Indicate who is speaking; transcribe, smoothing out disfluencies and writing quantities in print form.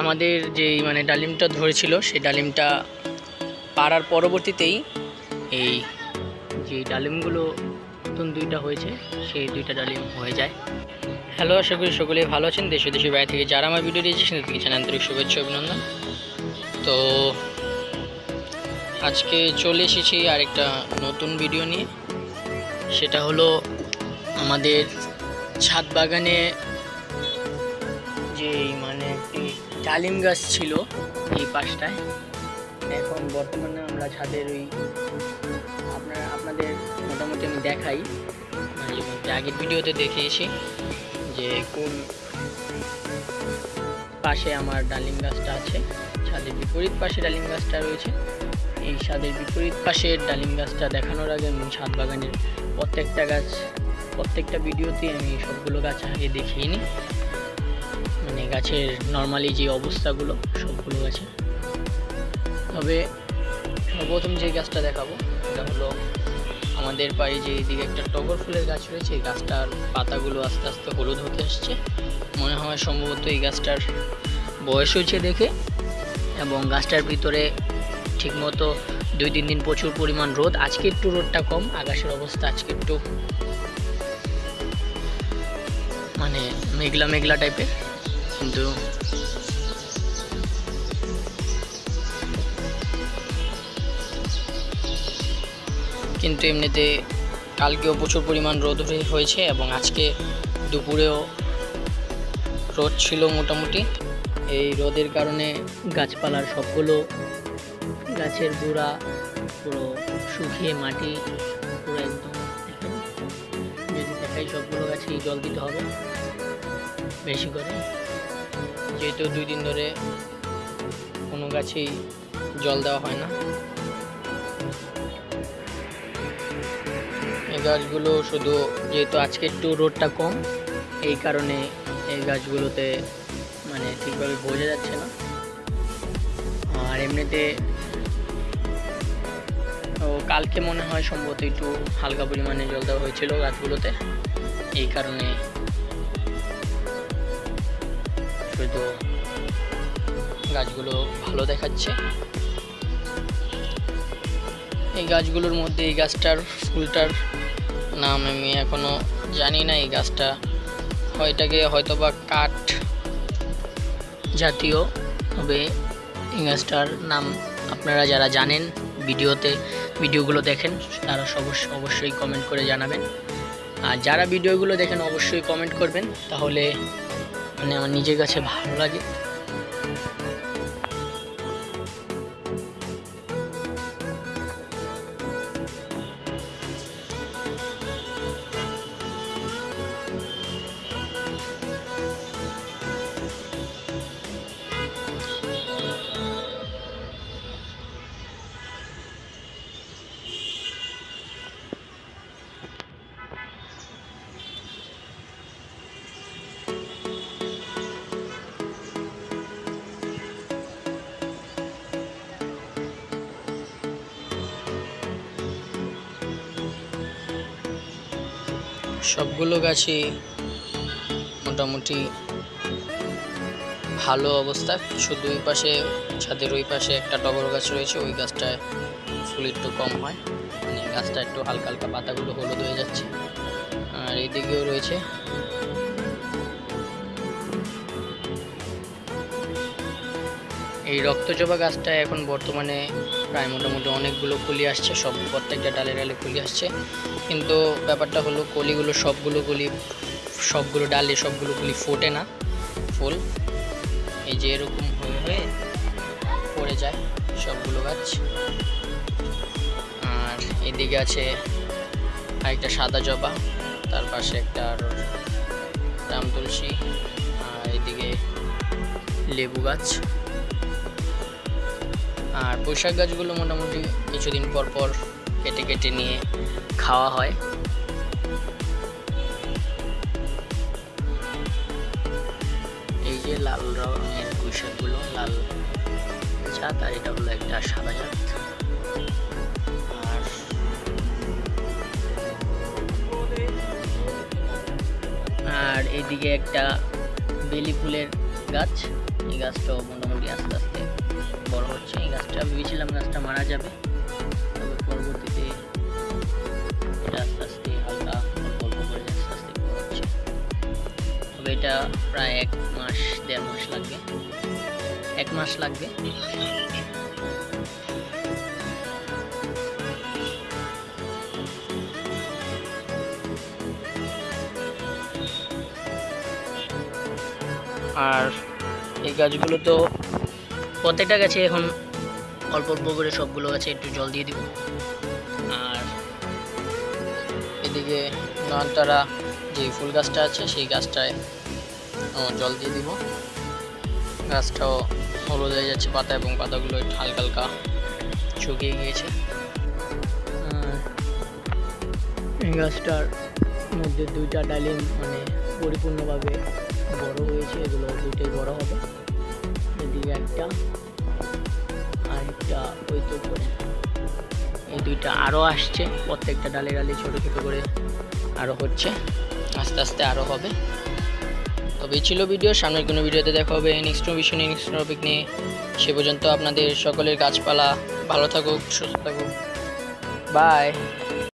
Speaker 1: আমাদের যেই মানে ডালিমটা ধরেছিল সেই ডালিমটা পাড়ার পরবর্তীতেই এই যে ডালিমগুলো নতুন দুইটা হয়েছে সেই দুইটা ডালিম হয়ে যায়। হ্যালো, আশা করি সকলেই ভালো আছেন। দেশে বাইরে থেকে যারা আমার ভিডিও দেখছেন তাদেরকে জানাই আন্তরিক শুভেচ্ছা অভিনন্দন। তো আজকে চলে এসেছি আরেকটা নতুন ভিডিও নিয়ে। সেটা হলো আমাদের ছাদ বাগানে যে মানে একটি ডালিম গাছ ছিল এই পাশটায়। এখন বর্তমানে আমরা ছাদের ওই আপনাদের মোটামুটি আমি দেখাই, মানে আগের ভিডিওতে দেখিয়েছি যে কোন পাশে আমার ডালিম গাছটা আছে। ছাদের বিপরীত পাশে ডালিম গাছটা রয়েছে। এই ছাদের বিপরীত পাশের ডালিম গাছটা দেখানোর আগে আমি ছাদ বাগানের প্রত্যেকটা ভিডিওতে আমি সবগুলো গাছ আগে দেখিয়ে নিই, মানে গাছের নর্মালি যে অবস্থাগুলো সবগুলো গাছে। তবে সর্বপ্রথম যে গাছটা দেখাবো সেটা হলো আমাদের বাড়ি যে এইদিকে একটা টগর ফুলের গাছ রয়েছে। এই গাছটার পাতাগুলো আস্তে আস্তে হলুদ হতে আসছে, মনে হয় সম্ভবত এই গাছটার বয়স হয়েছে দেখে। এবং গাছটার ভিতরে ঠিকমতো 2-3 দিন প্রচুর পরিমাণ রোদ। আজকে একটু রোদটা কম, আকাশের অবস্থা আজকে একটু মানে মেঘলা টাইপের, কিন্তু এমনিতে কালকেও প্রচুর পরিমাণ রোদ হয়েছে এবং আজকে দুপুরেও রোদ ছিল মোটামুটি। এই রোদের কারণে গাছপালার সবগুলো গাছের গোড়া পুরো শুকিয়ে মাটি পুরো একদম, যদি দেখাই সবগুলো গাছেই জল দিতে হবে বেশি করে, যেহেতু 2 দিন ধরে কোনো গাছেই জল দেওয়া হয় না। এই গাছগুলো শুধু যেহেতু আজকে একটু রোদটা কম, এই কারণে এই গাছগুলোতে মানে ঠিকভাবে বোঝা যাচ্ছে না। আর এমনিতে কালকে মনে হয় সম্ভবত একটু হালকা পরিমাণে জল দেওয়া হয়েছিল গাছগুলোতে, এই কারণে শুধু গাছগুলো ভালো দেখাচ্ছে। এই গাছগুলোর মধ্যে এই গাছটার ফুলটার নাম আমি এখনো জানি না। এই গাছটা এটাকে হয়তোবা কাঠ জাতীয়, তবে এই গাছটার নাম আপনারা যারা জানেন ভিডিওগুলো দেখেন তারা অবশ্যই কমেন্ট করে জানাবেন। আর যারা ভিডিওগুলো দেখেন অবশ্যই কমেন্ট করবেন, তাহলে মানে আমার নিজের কাছে ভালো লাগে। সবগুলো গাছই মোটামুটি ভালো অবস্থা। শুধু ওই পাশে ছাদের ওই পাশে একটা টগর গাছ রয়েছে, ওই গাছটায় ফুল একটু কম হয়, মানে গাছটা একটু হালকা পাতাগুলো হলুদ হয়ে যাচ্ছে। আর এইদিকেও রয়েছে। এই রক্তজবা গাছটা এখন বর্তমানে প্রায় মোটামুটি অনেকগুলো কলি আসছে, প্রত্যেকটা ডালে কলি আসছে। কিন্তু ব্যাপারটা হলো সবগুলো ডালে সবগুলো কলি ফোটে না ফুল, এই যে এরকম হয়ে পড়ে যায় সবগুলো গাছ। আর এদিকে আছে আরেকটা সাদা জবা, তার পাশে একটা আর রাম তুলসী, আর এদিকে লেবু গাছ। আর বৈশাখ গাছগুলো মোটামুটি কিছুদিন পর কেটে নিয়ে খাওয়া হয়। এই যে লাল রঙের বৈশাখগুলো, লাল জাত, আর এটা হলো একটা সাদা জাত। আর এইদিকে একটা বেলি ফুলের গাছ। এই গাছটাও মোটামুটি আস্তে আস্তে বড় হচ্ছে। এই গাছটা ভেবেছিলাম গাছটা মারা যাবে, তবে পরবর্তীতে এটা আস্তে আস্তে হালকা অল্প অল্প করে আস্তে আস্তে বড় হচ্ছে। তবে এটা প্রায় 1 মাস 1.5 মাস লাগবে, 1 মাস লাগবে। আর এই গাছগুলো তো প্রত্যেকটা গাছে এখন অল্প অল্প করে সবগুলো গাছে একটু জল দিয়ে দিব। আর এদিকে নয়নতারা যে ফুল গাছটা আছে সেই গাছটায় জল দিয়ে দিব। গাছটাও হলুদ হয়ে যাচ্ছে পাতা, এবং পাতাগুলো একটু হালকা হালকা শুকিয়ে গিয়েছে। এই গাছটার মধ্যে 2টা ডালিম মানে পরিপূর্ণভাবে বড় হয়েছে, এগুলো 2টাই বড় হবে। এদিকে একটা আর একটা ওই তো করে, এই 2টা আরও আসছে। প্রত্যেকটা ডালে ডালে ছোট ছোট করে আরও হচ্ছে, আস্তে আস্তে আরও হবে। তবে এই ছিল ভিডিও, সামনের কোনো ভিডিওতে দেখা হবে নেক্সট বিষয় নিয়ে, নেক্সট টপিক নিয়ে। সে পর্যন্ত আপনাদের সকলের গাছপালা ভালো থাকুক, সুস্থ থাকুক। বাই।